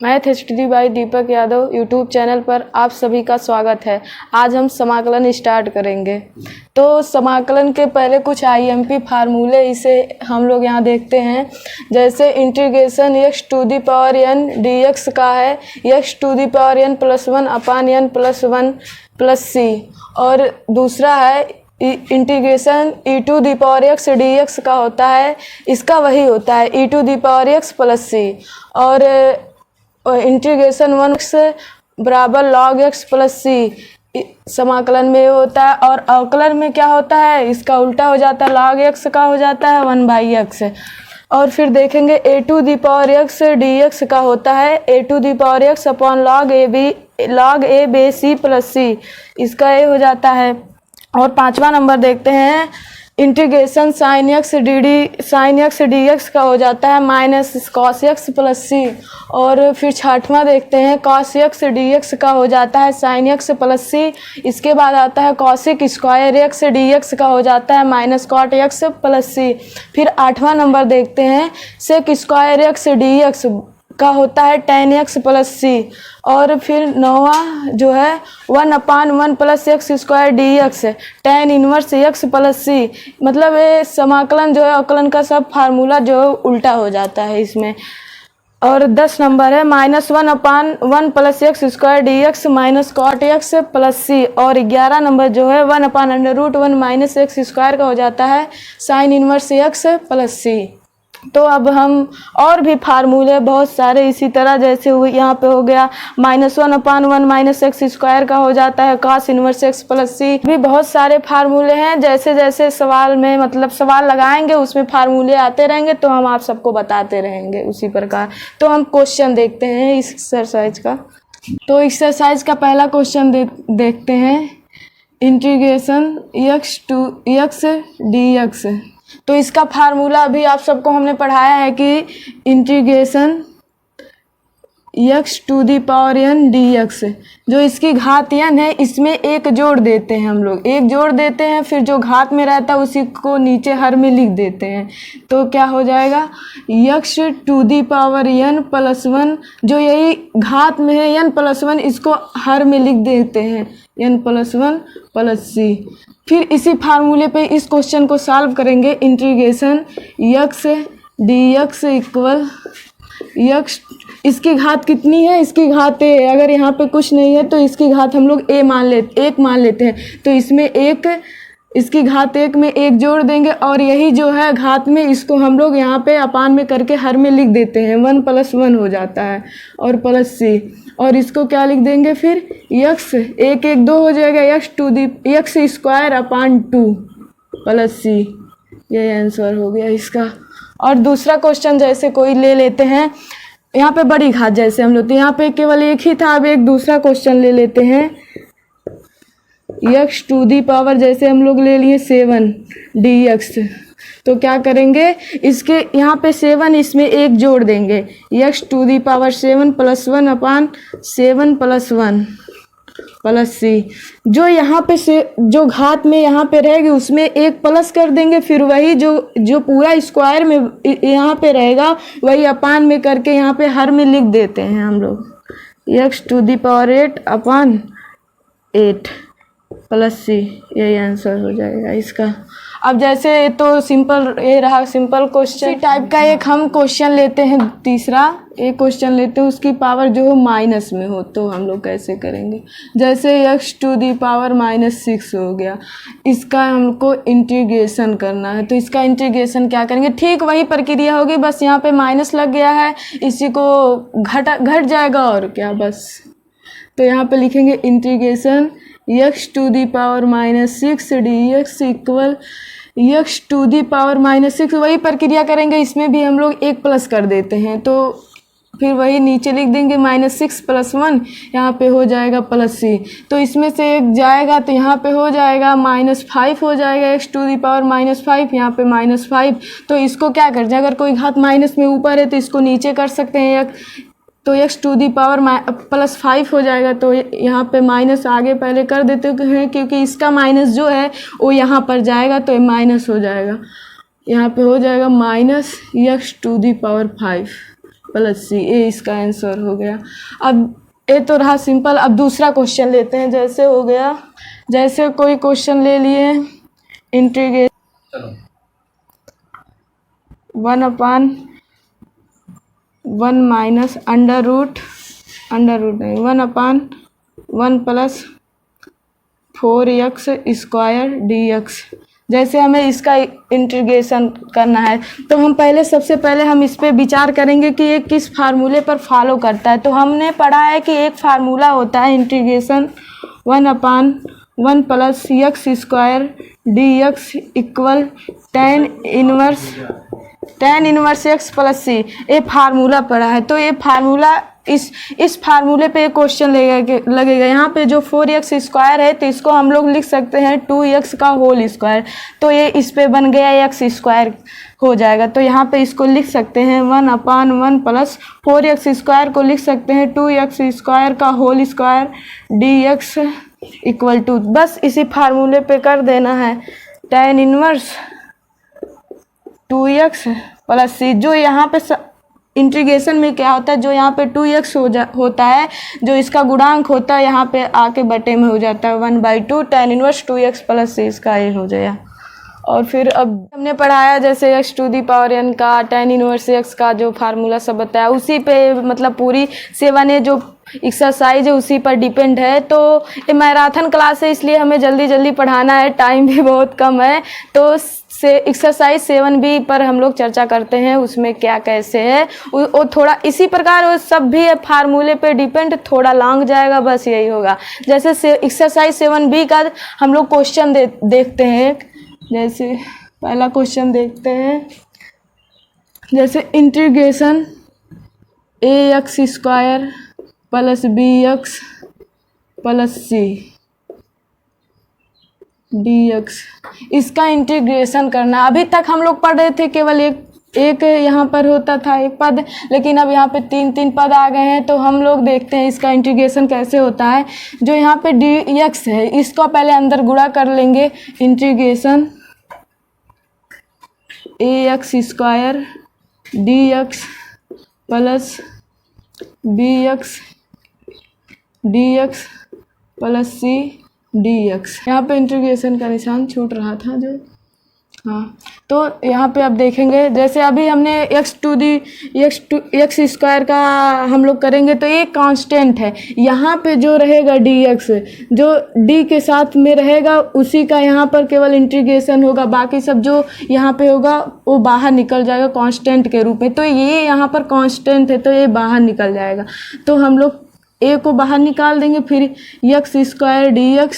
Math HD by Deepak Yadav YouTube channel पर आप सभी का स्वागत है। आज हम समाकलन स्टार्ट करेंगे। तो समाकलन के पहले कुछ आईएमपी फार्मूले इसे हम लोग यहाँ देखते हैं। जैसे integration x to the power n dx का है x to the power n plus 1 upon n plus 1 plus c, और दूसरा है integration e to the power x dx का होता है, इसका वही होता है e to the power x plus c, और इंटीग्रेशन 1x बराबर log x प्लस c समाकलन में होता है। और अवकलन में क्या होता है, इसका उल्टा हो जाता है, log x का हो जाता है 1/x। और फिर देखेंगे a to the power x dx का होता है a to the power x upon log a b c plus c, इसका a हो जाता है। और पांचवा नंबर देखते हैं, इंटीग्रेशन साइन एक्स dx का हो जाता है minus cos x plus c. और फिर छठवां देखते हैं, कॉस एक्स dx का हो जाता है साइन एक्स प्लस सी। इसके बाद आता है कॉसिक स्क्वायर एक्स dx का हो जाता है माइनस कॉट एक्स प्लस सी। फिर आठवां नंबर देखते हैं, सेक स्क्वायर एक्स dx का होता है टेन एक्स प्लस सी। और फिर नौवा जो है 1/1 plus x square dx tan inverse x plus c. मतलब ये समाकलन जो है अवकलन का सब फार्मूला जो है उल्टा हो जाता है इसमें। और 10 नंबर है -1/1 plus x square dx minus cot x plus c. और 11 नंबर जो है 1/√1 माइनस एक्स स्क्वायर का हो जाता है साइन इनवर्स एक्स प्लस सी। तो अब हम और भी फार्मूले बहुत सारे इसी तरह, जैसे यहाँ पे हो गया -1/1 माइनस एक्स स्क्वायर का हो जाता है cos इनवर्स एक्स प्लस सी। भी बहुत सारे फार्मूले हैं, जैसे जैसे सवाल में मतलब सवाल लगाएंगे उसमें फार्मूले आते रहेंगे तो हम आप सबको बताते रहेंगे उसी प्रकार। तो हम क्वेश्चन देखते हैं इस एक्सरसाइज का। तो एक्सरसाइज का पहला क्वेश्चन देखते हैं, इंटीग्रेशन x dx। तो इसका फार्मूला अभी आप सबको हमने पढ़ाया है कि integration x to the power n dx, जो इसकी घात n है इसमें एक जोड़ देते हैं हम लोग, एक जोड़ देते हैं, फिर जो घात में रहता है उसी को नीचे हर में लिख देते हैं। तो क्या हो जाएगा, x to the power n plus 1, जो यही घात में है n प्लस 1, इसको हर में लिख देते हैं n प्लस 1 प्लस c। फिर इसी फार्मूले पे इस क्वेश्चन को सॉल्व करेंगे। Integration x dx equal x, इसकी घात कितनी है, इसकी घात a, अगर यहाँ पे कुछ नहीं है तो इसकी घात हम लोग एक मान लेते हैं। तो इसमें एक, इसकी घात 1 में एक जोड़ देंगे, और यही जो है घात में इसको हम लोग यहाँ पे अपान में करके हर में लिख देते हैं, 1 + 1 हो जाता है, और प्लस c। और इसको क्या लिख देंगे फिर, x 1 1 2 हो जाएगा, x square upon 2 plus c। ये आंसर हो गया इसका। और दूसरा क्वेश्चन जैसे कोई ले लेते हैं, यहाँ पे बड़ी घात जैसे हम लोग, यहाँ पे केवल एक ही था, अब एक दूसरा क्वेश्चन ले लेते हैं, x टू दी पावर जैसे हम लोग ले लिए 7 dx। तो क्या करेंगे, इसके यहाँ पे 7, इसमें एक जोड़ देंगे, x to the power 7 plus 1 upon 7 plus 1 plus c। जो यहाँ पे से जो घात में यहाँ पे रहेगी उसमें एक प्लस कर देंगे, फिर वही जो पूरा स्क्वायर में यहाँ पे रहेगा वही अपान में करके यहाँ पे हर में लिख देते हैं हम लोग, x to the power 8 upon 8 plus c। यही आंसर हो जाएगा इसका। अब जैसे तो सिंपल ये रहा सिंपल क्वेश्चन टाइप का। एक हम क्वेश्चन लेते हैं, तीसरा एक क्वेश्चन लेते हैं उसकी पावर जो हो माइनस में हो, तो हम लोग कैसे करेंगे। जैसे x टू दी पावर -6 हो गया, इसका हमको इंटीग्रेशन करना है। तो इसका इंटीग्रेशन क्या करेंगे, ठीक वही प्रक्रिया होगी, बस यहाँ पे माइनस लग गया है, इसी को घट जाएगा और क्या बस। तो यहाँ पे लिखेंगे integration x to the power -6 dx equal x to the power -6, वही प्रक्रिया करेंगे, इसमें भी हम लोग एक प्लस कर देते हैं, तो फिर वही नीचे लिख देंगे -6 + 1, यहाँ पे हो जाएगा प्लस c। तो इसमें से एक जाएगा तो यहाँ पे हो जाएगा -5 हो जाएगा, x टू दी पावर -5, यहाँ पे -5। तो इसको क्या कर जाए, अगर कोई घात माइनस में ऊपर है तो इसको नीचे कर सकते हैं, तो x टू दी पावर +5 हो जाएगा। तो यहाँ पे माइनस आगे पहले कर देते हैं, क्योंकि इसका माइनस जो है वो यहाँ पर जाएगा तो माइनस हो जाएगा, यहाँ पे हो जाएगा -x to the power 5 plus सी, ये इसका आंसर हो गया। अब ये तो रहा सिंपल। अब दूसरा क्वेश्चन लेते हैं। जैसे हो गया, जैसे कोई क्वेश्चन ले लिए, इंटीग्रेशन 1/1 माइनस अंडर रूट नहीं 1/1 प्लस 4x स्क्वायर dx। जैसे हमें इसका इंटीग्रेशन करना है तो हम पहले, सबसे पहले हम इस पे विचार करेंगे कि ये किस फार्मूले पर फॉलो करता है। तो हमने पढ़ा है कि एक फार्मूला होता है integration 1/1 plus x square dx equal tan inverse x plus सी। ये फार्मूला पढ़ा है। तो ये फार्मूला, इस फार्मूले पे एक क्वेश्चन लगेगा। यहाँ पे जो 4x स्क्वायर है तो इसको हम लोग लिख सकते हैं 2x का होल स्क्वायर। तो ये इस पे बन गया x स्क्वायर हो जाएगा। तो यहाँ पे इसको लिख सकते हैं 1/1 प्लस 4x स्क्वायर को लिख सकते हैं 2x स्क्वायर का whole square dx equal to, बस इसी फार्मूले पे कर देना है tan इनवर्स 2x प्लस सी। जो यहाँ पे इंटीग्रेशन में क्या होता है, जो यहाँ पे 2x होता है, जो इसका गुणांक होता है यहाँ पे आके बटे में हो जाता है 1/2 tan इनवर्स 2x प्लस सी, इसका ये हो जाएगा। और फिर अब हमने पढ़ाया जैसे x to the power n का tan इनवर्स x का जो फार्मूला सब बताया, उसी पे मतलब पूरी 7A जो एक्सरसाइज है उसी पर डिपेंड है। तो ये मैराथन क्लास है इसलिए हमें जल्दी जल्दी पढ़ाना है, टाइम भी बहुत कम है। तो से एक्सरसाइज 7B पर हम लोग चर्चा करते हैं, उसमें क्या कैसे है वो थोड़ा इसी प्रकार वो सब भी है फार्मूले पे डिपेंड, थोड़ा लॉन्ग जाएगा, बस यही होगा। जैसे एक्सरसाइज 7B का हम लोग क्वेश्चन देखते हैं। जैसे पहला क्वेश्चन देखते हैं, जैसे integration ax square plus bx plus c dx, इसका इंटीग्रेशन करना। अभी तक हम लोग पढ़ रहे थे केवल एक यहाँ पर होता था एक पद, लेकिन अब यहाँ पे 3 पद आ गए हैं। तो हम लोग देखते हैं इसका इंटीग्रेशन कैसे होता है। जो यहाँ पे dx है इसको पहले अंदर गुणा कर लेंगे, integration ax square dx plus bx dx plus c dx। यहाँ पे इंटीग्रेशन का निशान छूट रहा था जो, हाँ। तो यहाँ पे अब देखेंगे, जैसे अभी हमने x स्क्वायर का हम लोग करेंगे तो ये कांस्टेंट है। यहाँ पे जो रहेगा dx, जो d के साथ में रहेगा उसी का यहाँ पर केवल इंटीग्रेशन होगा, बाकी सब जो यहाँ पे होगा वो बाहर निकल जाएगा कांस्टेंट के रूप में। तो ये यहाँ पर कांस्टेंट है तो ये बाहर निकल जाएगा। तो हम लोग a को बाहर निकाल देंगे, फिर x स्क्वायर dx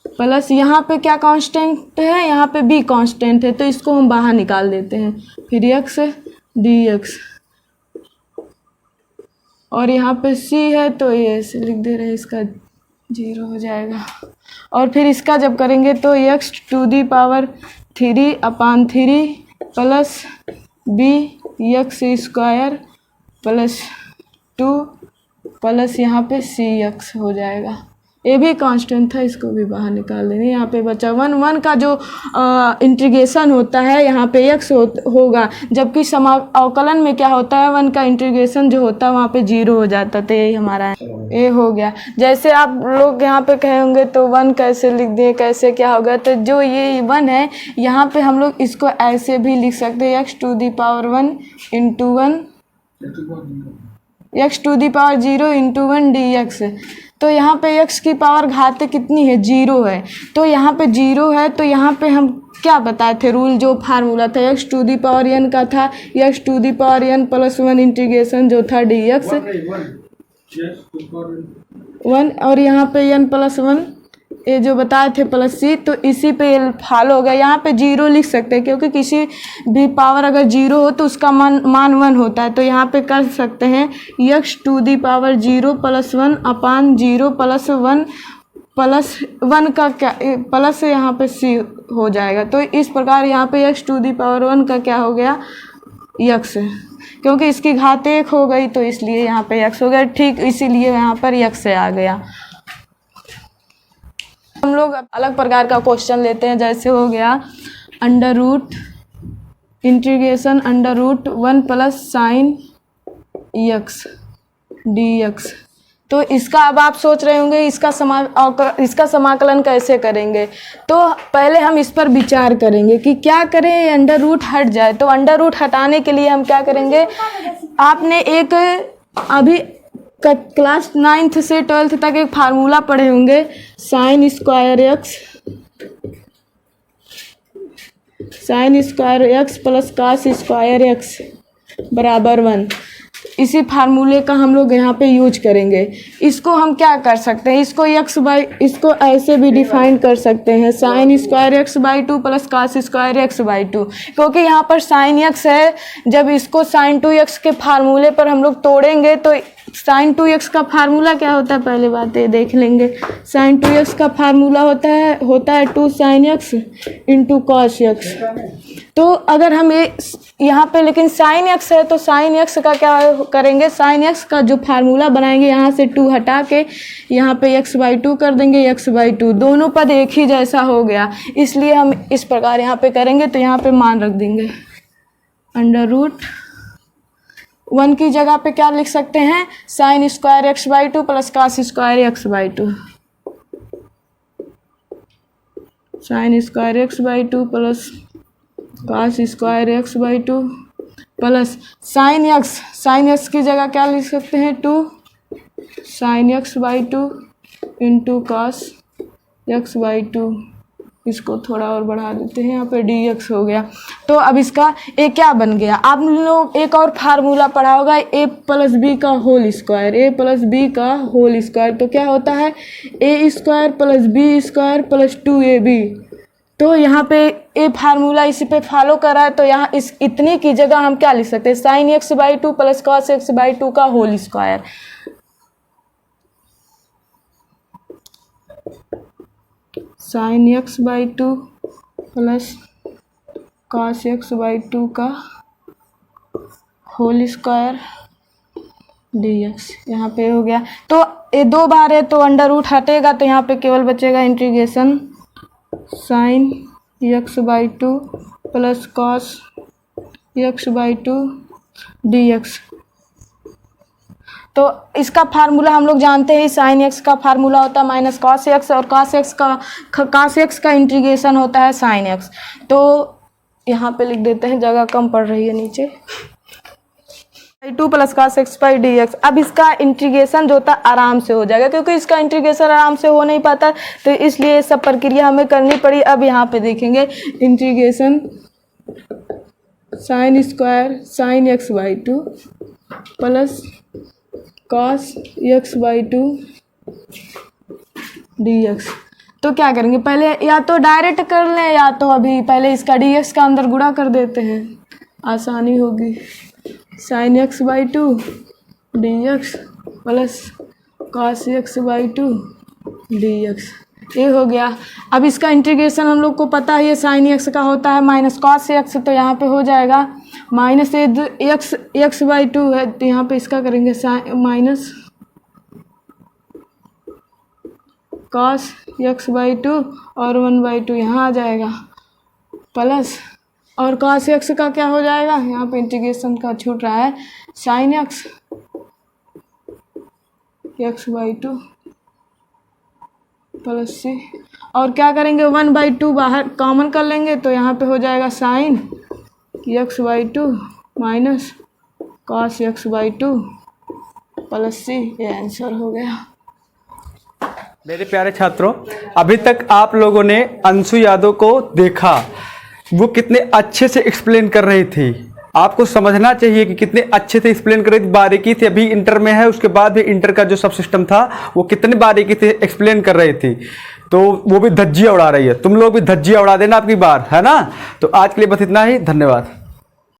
प्लस यहाँ पे क्या कांस्टेंट है, यहाँ पे b कांस्टेंट है तो इसको हम बाहर निकाल देते हैं, फिर x dx और यहाँ पे c है तो ये ऐसे लिख दे रहे हैं, इसका 0 हो जाएगा। और फिर इसका जब करेंगे तो x to the power 3/3 plus bx square plus 2 plus यहाँ पे cx हो जाएगा। ये भी कांस्टेंट था, इसको भी बाहर निकाल देंगे। यहाँ पे बचा 1 का जो इंटीग्रेशन होता है यहाँ पे x होगा, जबकि अवकलन में क्या होता है 1 का इंटीग्रेशन जो होता है वहाँ पे 0 हो जाता। तो यही हमारा ये हो गया। जैसे आप लोग यहाँ पे कहेंगे तो 1 कैसे लिख दिए, कैसे क्या होगा, तो जो ये 1 है यहाँ पे हम लोग इसको ऐसे भी लिख सकते हैं, x to the power 1 into 1 x to the power 0 into 1 dx। तो यहाँ पे x की पावर घात कितनी है, 0 है। तो यहाँ पे 0 है तो यहाँ पे हम क्या बताए थे रूल, जो फार्मूला था x to the power n का था, x to the power n plus 1 integration जो था dx 1 और यहाँ पे n प्लस 1 ये जो बताए थे प्लस c, तो इसी पे फॉलो हो गया। यहाँ पे 0 लिख सकते हैं क्योंकि किसी भी पावर अगर 0 हो तो उसका मान 1 होता है। तो यहाँ पे कर सकते हैं x to the power 0 plus 1 upon 0 plus 1 का क्या प्लस यहाँ पे c हो जाएगा। तो इस प्रकार यहाँ पे x टू दी पावर 1 का क्या हो गया x, क्योंकि इसकी घात 1 हो गई तो इसलिए यहाँ पे x हो गया। ठीक इसीलिए यहाँ पर x आ गया। हम लोग अलग प्रकार का क्वेश्चन लेते हैं। जैसे हो गया under root integration under root 1 plus sine x d x. तो इसका अब आप सोच रहे होंगे इसका समाकलन कैसे करेंगे। तो पहले हम इस पर विचार करेंगे कि क्या करें, अंडर रूट हट जाए। तो अंडर रूट हटाने के लिए हम क्या करेंगे, आपने एक अभी क्लास 9th से 12th तक एक फार्मूला पढ़े होंगे, sine square x plus cos square x बराबर 1। इसी फार्मूले का हम लोग यहाँ पे यूज करेंगे। इसको हम क्या कर सकते हैं, इसको ऐसे भी डिफाइन कर सकते हैं, sine square x by 2 plus cos square x by 2। क्योंकि यहाँ पर साइन एक्स है, जब इसको साइन 2x के फार्मूले पर हम लोग तोड़ेंगे तो साइन 2x का फार्मूला क्या होता है, पहले बात ये देख लेंगे। साइन 2x का फार्मूला होता है 2 sine x into cos x. तो अगर हम ये यहाँ पे लेकिन साइन एक्स है, तो साइन एक्स का क्या करेंगे, साइन एक्स का जो फार्मूला बनाएंगे यहाँ से 2 हटा के यहाँ पे x बाई 2 कर देंगे, x बाई 2 दोनों पद एक ही जैसा हो गया, इसलिए हम इस प्रकार यहाँ पे करेंगे। तो यहाँ पे मान रख देंगे, अंडर रूट 1 की जगह पे क्या लिख सकते हैं, sine square x by 2 plus cos square x by 2, sine square x by 2 plus cos square x by 2 plus sine x की जगह क्या लिख सकते हैं, 2 sine x by 2 into cos x by 2। इसको थोड़ा और बढ़ा देते हैं, यहाँ पे डी एक्स हो गया। तो अब इसका ए क्या बन गया, आप लोग एक और फार्मूला पढ़ा होगा, ए प्लस बी का होल स्क्वायर। तो क्या होता है, A square plus B square plus 2ab। तो यहाँ पे ए फार्मूला इसी पे फॉलो कर रहा है, तो यहाँ इस इतनी की जगह हम क्या लिख सकते हैं, sine x by 2 plus cos x by 2 का whole square. Sine x by 2 plus cos x by 2 का होल स्क्वायर डी एक्स, यहाँ पे हो गया। तो ये 2 बार है तो अंडर रूट हटेगा, तो यहाँ पे केवल बचेगा integration sign x by 2 plus cos x by 2 D x. तो इसका फार्मूला हम लोग जानते हैं, साइन एक्स का फार्मूला होता है माइनस कॉस एक्स, और कॉस एक्स का इंटीग्रेशन होता है साइन एक्स। तो यहाँ पे लिख देते हैं, जगह कम पड़ रही है नीचे, 2 plus cos x by D x. अब इसका इंटीग्रेशन जो होता है आराम से हो जाएगा, क्योंकि इसका इंटीग्रेशन आराम से हो नहीं पाता, तो इसलिए सब प्रक्रिया हमें करनी पड़ी। अब यहाँ पे देखेंगे integration sign x by 2 plus cos x by 2 D x. तो क्या करेंगे, पहले या तो डायरेक्ट कर लें, या तो अभी पहले इसका डी एक्स का अंदर गुणा कर देते हैं, आसानी होगी। Sign x by 2 D x plus cos x by 2 D x, ये हो गया। अब इसका इंटीग्रेशन हम लोग को पता है, ये साइन एक्स का होता है माइनस कॉस एक्स, तो यहाँ पे हो जाएगा माइनस एक्स बाई 2 है, तो यहाँ पे इसका करेंगे माइनस कॉस एक्स बाई 2 और 1/2 यहाँ आ जाएगा, प्लस और कॉस एक्स का क्या हो जाएगा, यहाँ पे इंटीग्रेशन का छूट रहा है, sign x by 2 plus c, और क्या करेंगे 1/2 बाहर कॉमन कर लेंगे, तो यहाँ पे हो जाएगा sine x by 2 minus cos x by 2 plus सी। ये आंसर हो गया। मेरे प्यारे छात्रों, अभी तक आप लोगों ने अंशु यादव को देखा, वो कितने अच्छे से एक्सप्लेन कर रही थी। आपको समझना चाहिए कि कितने अच्छे से एक्सप्लेन कर रही थी, बारीकी थी। अभी इंटर में है, उसके बाद भी इंटर का जो सब सिस्टम था वो कितनी बारीकी से एक्सप्लेन कर रही थी। तो वो भी धज्जियाँ उड़ा रही है, तुम लोग भी धज्जियाँ उड़ा देना आपकी बार, है ना। तो आज के लिए बस इतना ही, धन्यवाद।